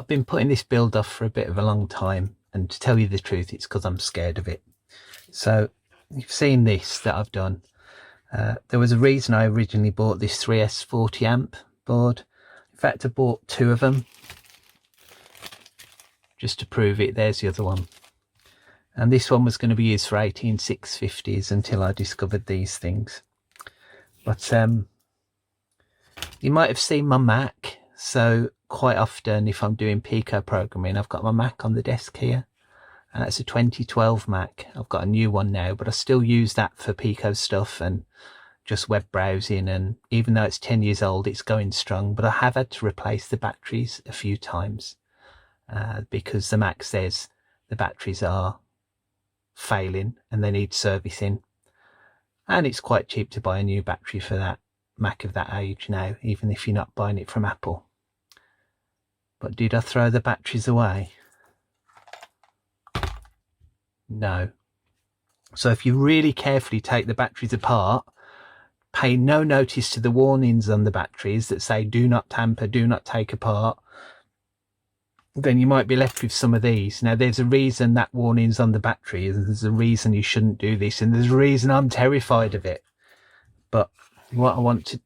I've been putting this build off for a bit of a long time, and to tell you the truth, it's because I'm scared of it. So you've seen this that I've done. There was a reason I originally bought this 3S 40 amp board. In fact, I bought two of them just to prove it. There's the other one. And this one was going to be used for 18650s until I discovered these things. But you might have seen my Mac. So quite often if I'm doing Pico programming, I've got my Mac on the desk here. And that's a 2012 Mac. I've got a new one now, but I still use that for Pico stuff and just web browsing. And even though it's 10 years old, it's going strong. But I have had to replace the batteries a few times because the Mac says the batteries are failing and they need servicing. And it's quite cheap to buy a new battery for that Mac of that age now, even if you're not buying it from Apple. But did I throw the batteries away? No. So if you really carefully take the batteries apart, pay no notice to the warnings on the batteries that say do not tamper, do not take apart, then you might be left with some of these. Now there's a reason that warning's on the battery, and there's a reason you shouldn't do this, and there's a reason I'm terrified of it. But what I want to...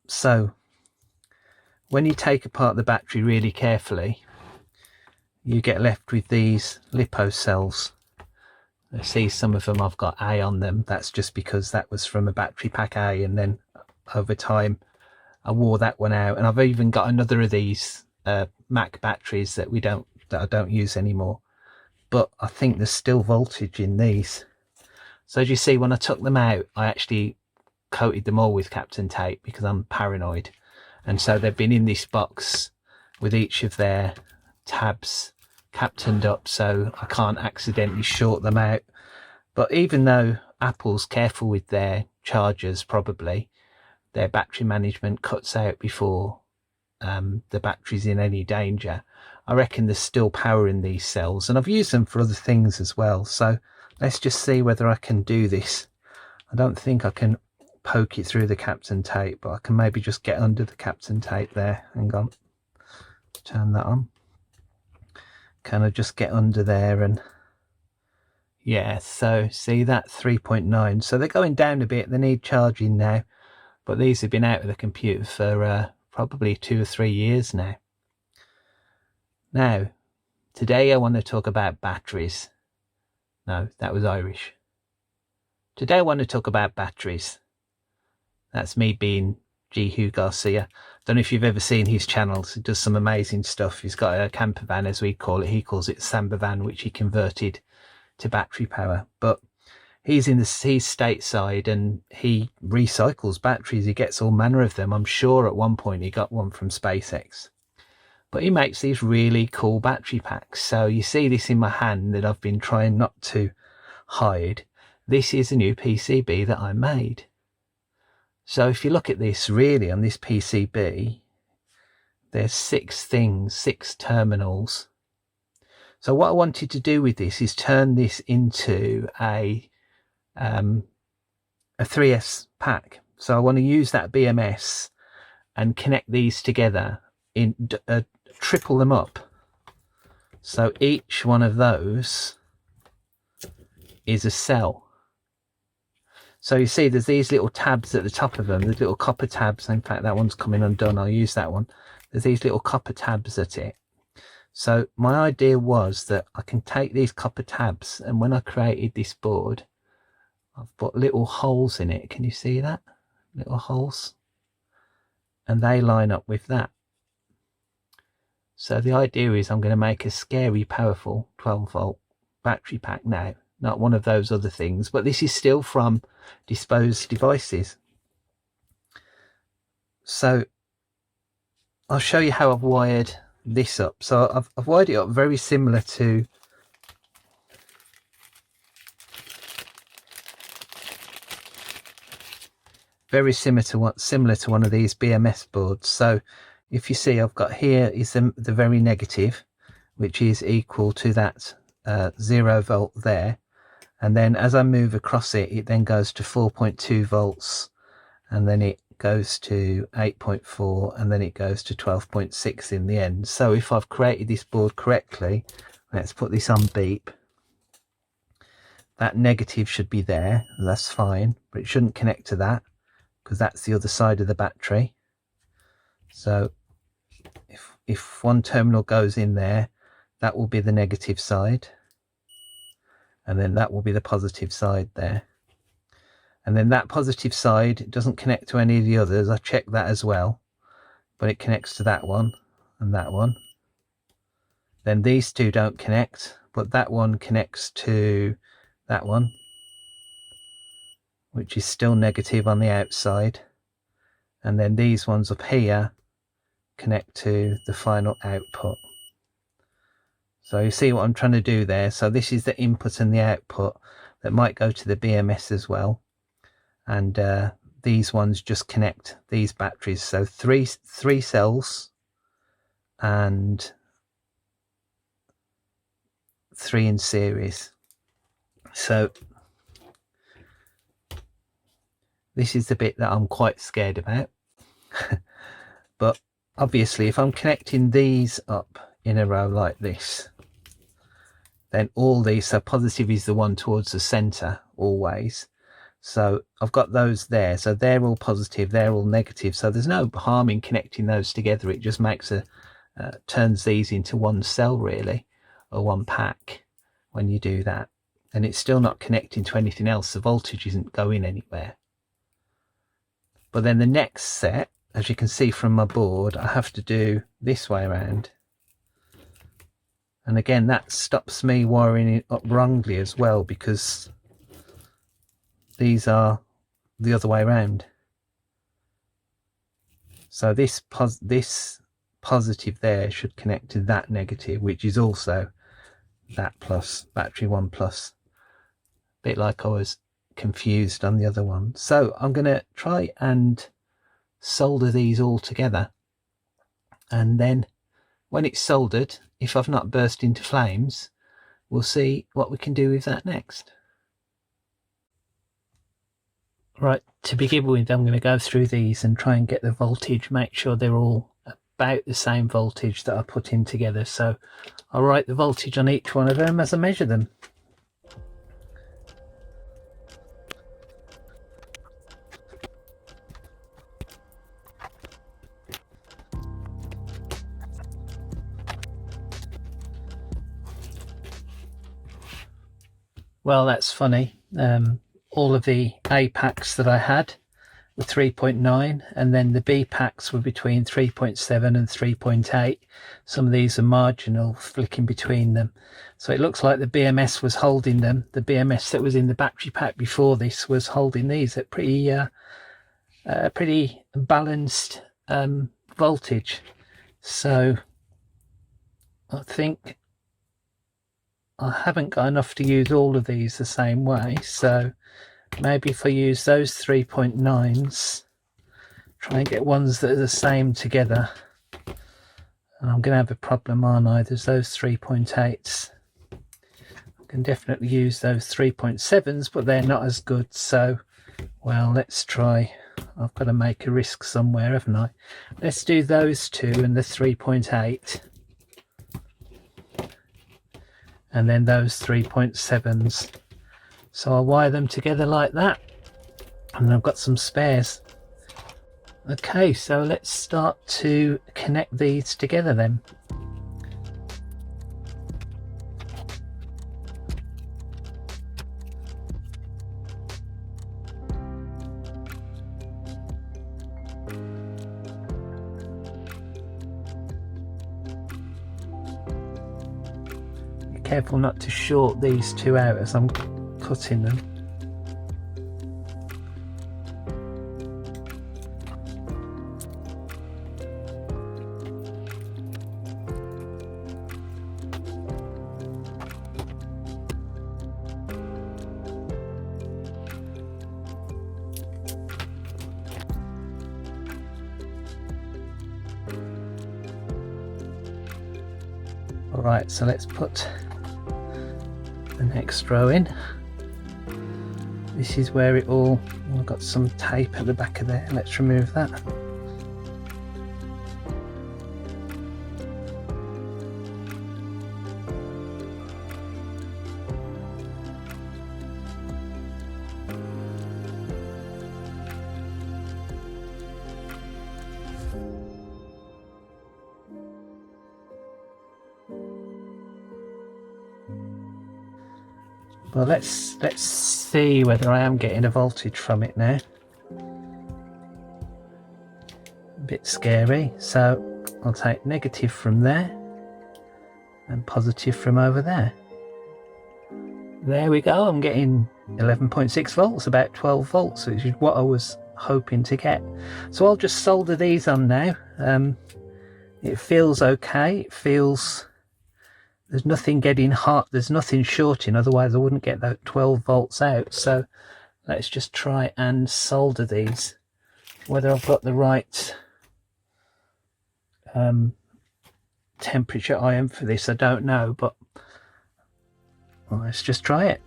So when you take apart the battery really carefully, you get left with these lipo cells. I see some of them I've got A on them. That's just because that was from a battery pack A, and then over time I wore that one out. And I've even got another of these Mac batteries that I don't use anymore. But I think there's still voltage in these. So as you see, when I took them out, I actually coated them all with Captain Tape because I'm paranoid. And so they've been in this box with each of their tabs captained up so I can't accidentally short them out. But even though Apple's careful with their chargers, probably their battery management cuts out before the battery's in any danger, I reckon there's still power in these cells, and I've used them for other things as well. So let's just see whether I can do this. I don't think I can poke it through the Captain Tape, but I can maybe just get under the Captain Tape there. Hang on, turn that on. Can I just get under there? And yeah, so see that 3.9, so they're going down a bit. They need charging now, but these have been out of the computer for probably 2 or 3 years now. Now today I want to talk about batteries. No, that was Irish. Today I want to talk about batteries. That's me being G. Hugh Garcia. Don't know if you've ever seen his channels. He does some amazing stuff. He's got a camper van, as we call it. He calls it Samba van, which he converted to battery power. But he's stateside and he recycles batteries. He gets all manner of them. I'm sure at one point he got one from SpaceX. But he makes these really cool battery packs. So you see this in my hand that I've been trying not to hide. This is a new PCB that I made. So if you look at this, really on this PCB, there's 6 terminals. So what I wanted to do with this is turn this into a 3S pack. So I want to use that BMS and connect these together, triple them up. So each one of those is a cell. So you see there's these little tabs at the top of them, there's little copper tabs. In fact, that one's coming undone. I'll use that one. There's these little copper tabs at it. So my idea was that I can take these copper tabs, and when I created this board, I've put little holes in it. Can you see that? Little holes. And they line up with that. So the idea is I'm going to make a scary, powerful 12-volt battery pack now. Not one of those other things, but this is still from disposed devices. So I'll show you how I've wired this up. So I've wired it up very similar to one of these BMS boards. So if you see, I've got here is the very negative, which is equal to that 0 volt there. And then as I move across it, it then goes to 4.2 volts, and then it it goes to 8.4, and then it goes to 12.6 in the end. So if I've created this board correctly, let's put this on beep. That negative should be there, that's fine, but it shouldn't connect to that because that's the other side of the battery. So if one terminal goes in there, that will be the negative side, and then that will be the positive side there. And then that positive side, it doesn't connect to any of the others. I checked that as well, but it connects to that one and that one. Then these two don't connect, but that one connects to that one, which is still negative on the outside. And then these ones up here connect to the final output. So you see what I'm trying to do there. So this is the input and the output that might go to the BMS as well. And these ones just connect these batteries. So three cells and 3 in series. So this is the bit that I'm quite scared about. But obviously if I'm connecting these up in a row like this, then all these, so positive is the one towards the center always. So I've got those there, so they're all positive, they're all negative, so there's no harm in connecting those together. It just makes turns these into one cell really, or one pack when you do that, and it's still not connecting to anything else. The voltage isn't going anywhere. But then the next set, as you can see from my board, I have to do this way around, and again that stops me wiring it up wrongly as well, because these are the other way around. So this positive there should connect to that negative, which is also that plus, battery 1 plus. A bit like I was confused on the other one. So I'm going to try and solder these all together, and then when it's soldered, if I've not burst into flames, we'll see what we can do with that next. Right, to begin with, I'm going to go through these and try and get the voltage, make sure they're all about the same voltage that I put in together. So I'll write the voltage on each one of them as I measure them. Well, that's funny. All of the A packs that I had were 3.9, and then the B packs were between 3.7 and 3.8. Some of these are marginal, flicking between them. So it looks like the BMS was holding them. The BMS that was in the battery pack before this was holding these at pretty balanced voltage. So I think I haven't got enough to use all of these the same way, so maybe if I use those 3.9s, try and get ones that are the same together. And I'm going to have a problem, aren't I? There's those 3.8s. I can definitely use those 3.7s, but they're not as good. So, well, let's try. I've got to make a risk somewhere, haven't I? Let's do those two and the 3.8. And then those 3.7s. So I'll wire them together like that, and I've got some spares. Okay, so let's start to connect these together then. Be careful not to short these two out as I'm cutting them. Alright, so let's put the next row in. this is where it all, I've got some tape at the back of there, let's remove that. Well, let's see whether I am getting a voltage from it now. A bit scary, so I'll take negative from there and positive from over there. There we go, I'm getting 11.6 volts, about 12 volts, which is what I was hoping to get. So I'll just solder these on now. It feels okay, it feels... There's nothing getting hot, there's nothing shorting, otherwise I wouldn't get that 12 volts out. So let's just try and solder these. Whether I've got the right temperature I am for this, I don't know, but well, let's just try it.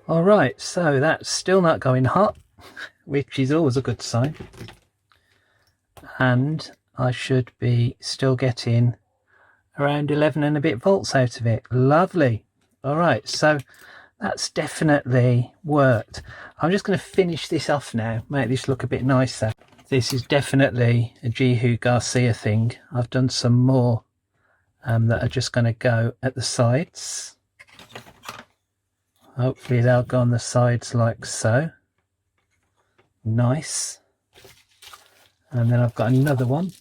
Alright, so that's still not going hot, which is always a good sign. And I should be still getting around 11 and a bit volts out of it. Lovely. Alright, so that's definitely worked. I'm just going to finish this off now, make this look a bit nicer. This is definitely a Jehu Garcia thing. I've done some more that are just going to go at the sides. Hopefully they'll go on the sides like so. Nice. And then I've got another one.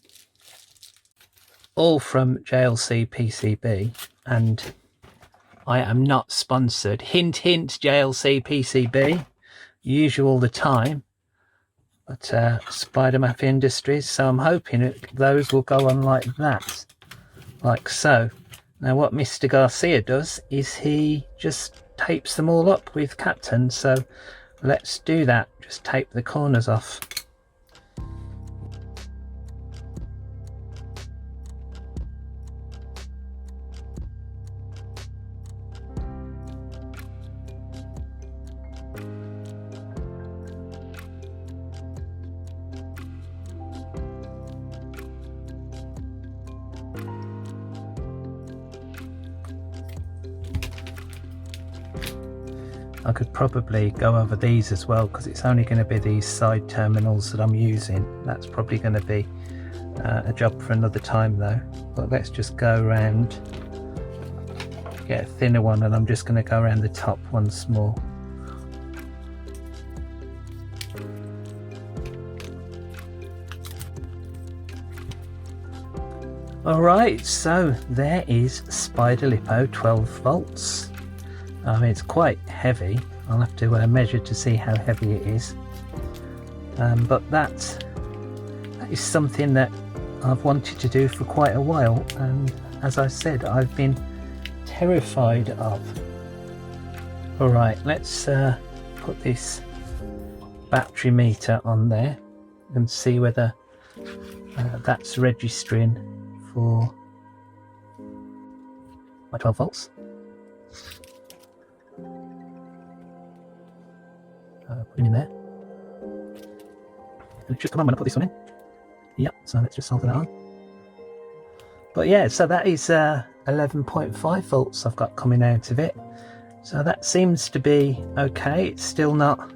All from JLCPCB. And I am not sponsored. Hint, hint, JLCPCB. Use you all the time. But Spidermaf Industries. So I'm hoping those will go on like that. Like so. Now what Mr. Garcia does is he just tapes them all up with Captain, so let's do that. Just tape the corners off. I could probably go over these as well because it's only going to be these side terminals that I'm using. That's probably going to be a job for another time though. But let's just go around, get a thinner one, and I'm just going to go around the top once more. Alright, so there is Spider Lipo 12 volts. I mean, it's quite heavy. I'll have to measure to see how heavy it is. But that is something that I've wanted to do for quite a while, and as I said, I've been terrified of. Alright, let's put this battery meter on there and see whether that's registering for my 12 volts. Put it in there. And it should come on when I put this one in. Yep, so let's just solder that on. But yeah, so that is 11.5 volts I've got coming out of it. So that seems to be okay. It's still not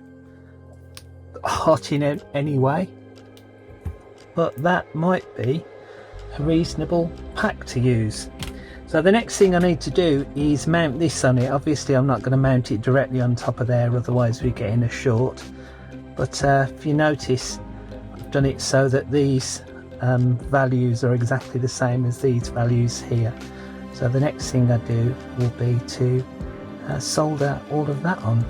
hot in any way, but that might be a reasonable pack to use. So the next thing I need to do is mount this on it. Obviously I'm not going to mount it directly on top of there, otherwise we get in a short. But if you notice, I've done it so that these values are exactly the same as these values here. So the next thing I do will be to solder all of that on.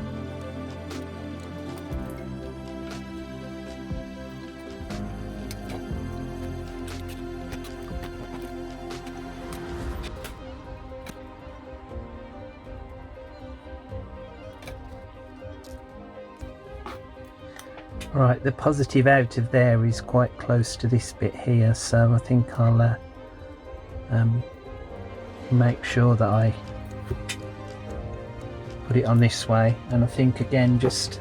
Right, the positive out of there is quite close to this bit here, so I think I'll make sure that I put it on this way, and I think again, just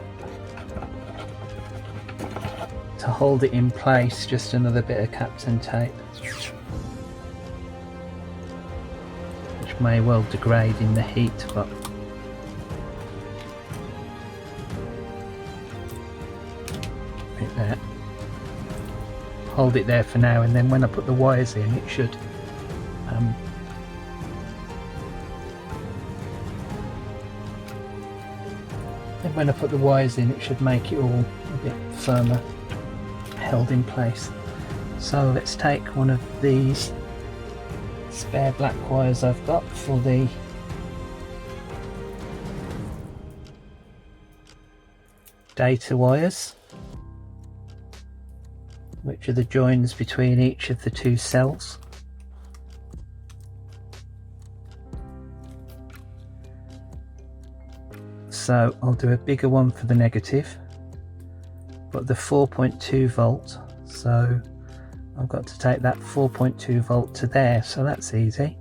to hold it in place, just another bit of Captain tape, which may well degrade in the heat, but there. Hold it there for now, and then when I put the wires in, it should make it all a bit firmer, held in place. So let's take one of these spare black wires I've got for the data wires, which are the joins between each of the two cells. So I'll do a bigger one for the negative, but the 4.2 volt, so I've got to take that 4.2 volt to there, so that's easy.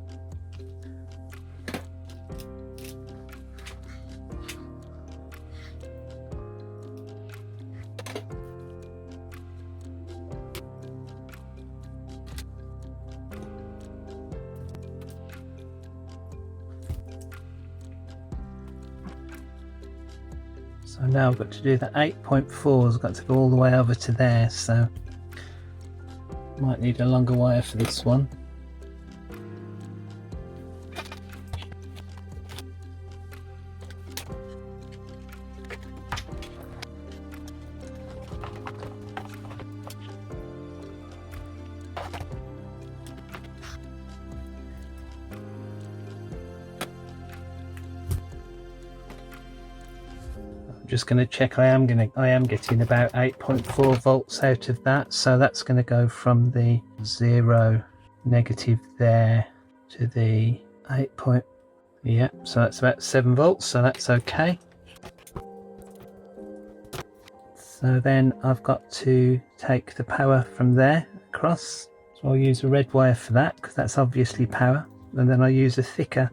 So now I've got to do the 8.4s, I've got to go all the way over to there, so might need a longer wire for this one. Just going to check I am getting about 8.4 volts out of that, so that's going to go from the 0 negative there to the 8 point, yeah, so that's about 7 volts, so that's okay. So then I've got to take the power from there across, so I'll use a red wire for that because that's obviously power, and then I'll use a thicker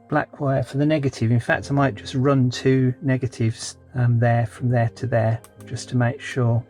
black wire for the negative. In fact, I might just run two negatives there from there to there, just to make sure.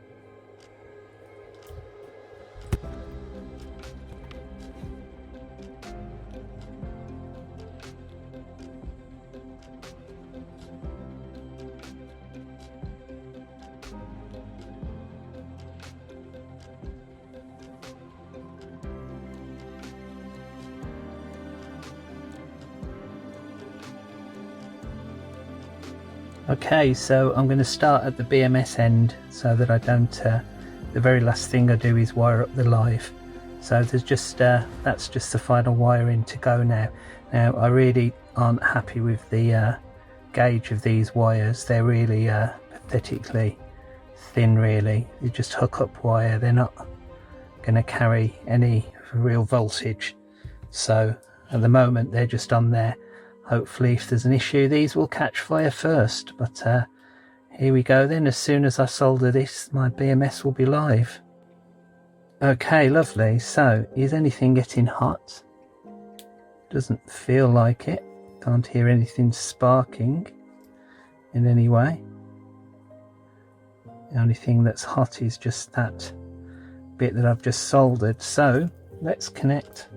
Okay, so I'm going to start at the BMS end so that I don't, the very last thing I do is wire up the live. So there's just, that's just the final wiring to go now. Now I really aren't happy with the gauge of these wires. They're really pathetically thin really. They're just hook up wire, they're not going to carry any real voltage. So at the moment they're just on there. Hopefully if there's an issue these will catch fire first, but here we go then. As soon as I solder this, my BMS will be live. Okay, lovely. So is anything getting hot? Doesn't feel like it. Can't hear anything sparking in any way. The only thing that's hot is just that bit that I've just soldered. So let's connect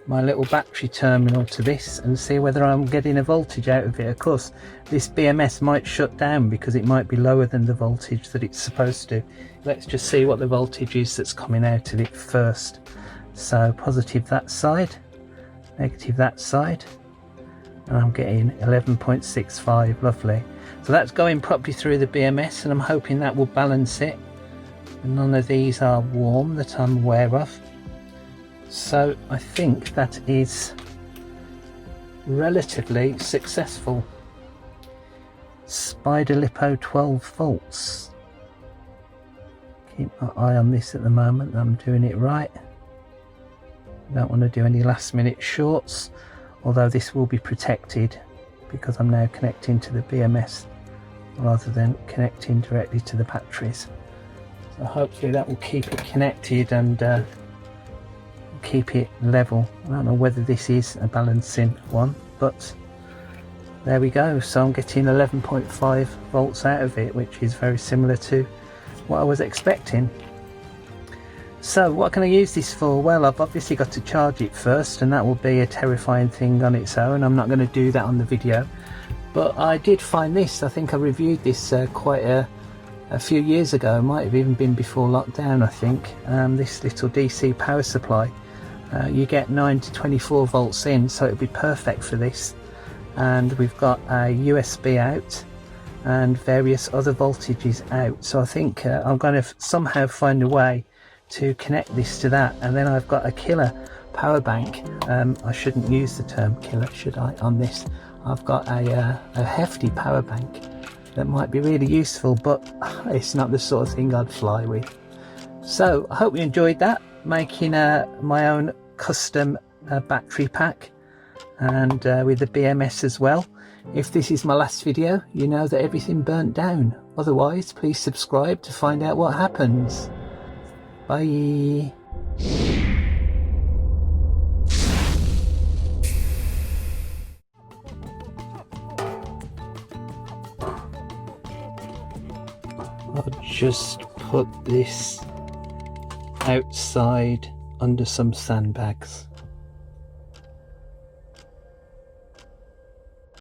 my little battery terminal to this and see whether I'm getting a voltage out of it. Of course, this BMS might shut down because it might be lower than the voltage that it's supposed to. Let's just see what the voltage is that's coming out of it first. So positive that side, negative that side, and I'm getting 11.65, lovely. So that's going properly through the BMS, and I'm hoping that will balance it. And none of these are warm that I'm aware of. So I think that is relatively successful. Spider Lipo 12 volts. Keep my eye on this at the moment, I'm doing it right. Don't want to do any last minute shorts, although this will be protected because I'm now connecting to the BMS rather than connecting directly to the batteries. So hopefully that will keep it connected and keep it level. I don't know whether this is a balancing one, but there we go. So I'm getting 11.5 volts out of it, which is very similar to what I was expecting. So what can I use this for? Well, I've obviously got to charge it first, and that will be a terrifying thing on its own. I'm not going to do that on the video, but I did find this. I think I reviewed this quite a few years ago. It might have even been before lockdown, I think. This little DC power supply. You get 9 to 24 volts in, so it'll be perfect for this. And we've got a USB out and various other voltages out. So I think I'm going to somehow find a way to connect this to that, and then I've got a killer power bank. I shouldn't use the term killer, should I, on this? I've got a hefty power bank that might be really useful, but it's not the sort of thing I'd fly with. So I hope you enjoyed that, making my own custom battery pack, and with the BMS as well. If this is my last video, you know that everything burnt down. Otherwise, please subscribe to find out what happens. Bye. I'll just put this outside under some sandbags.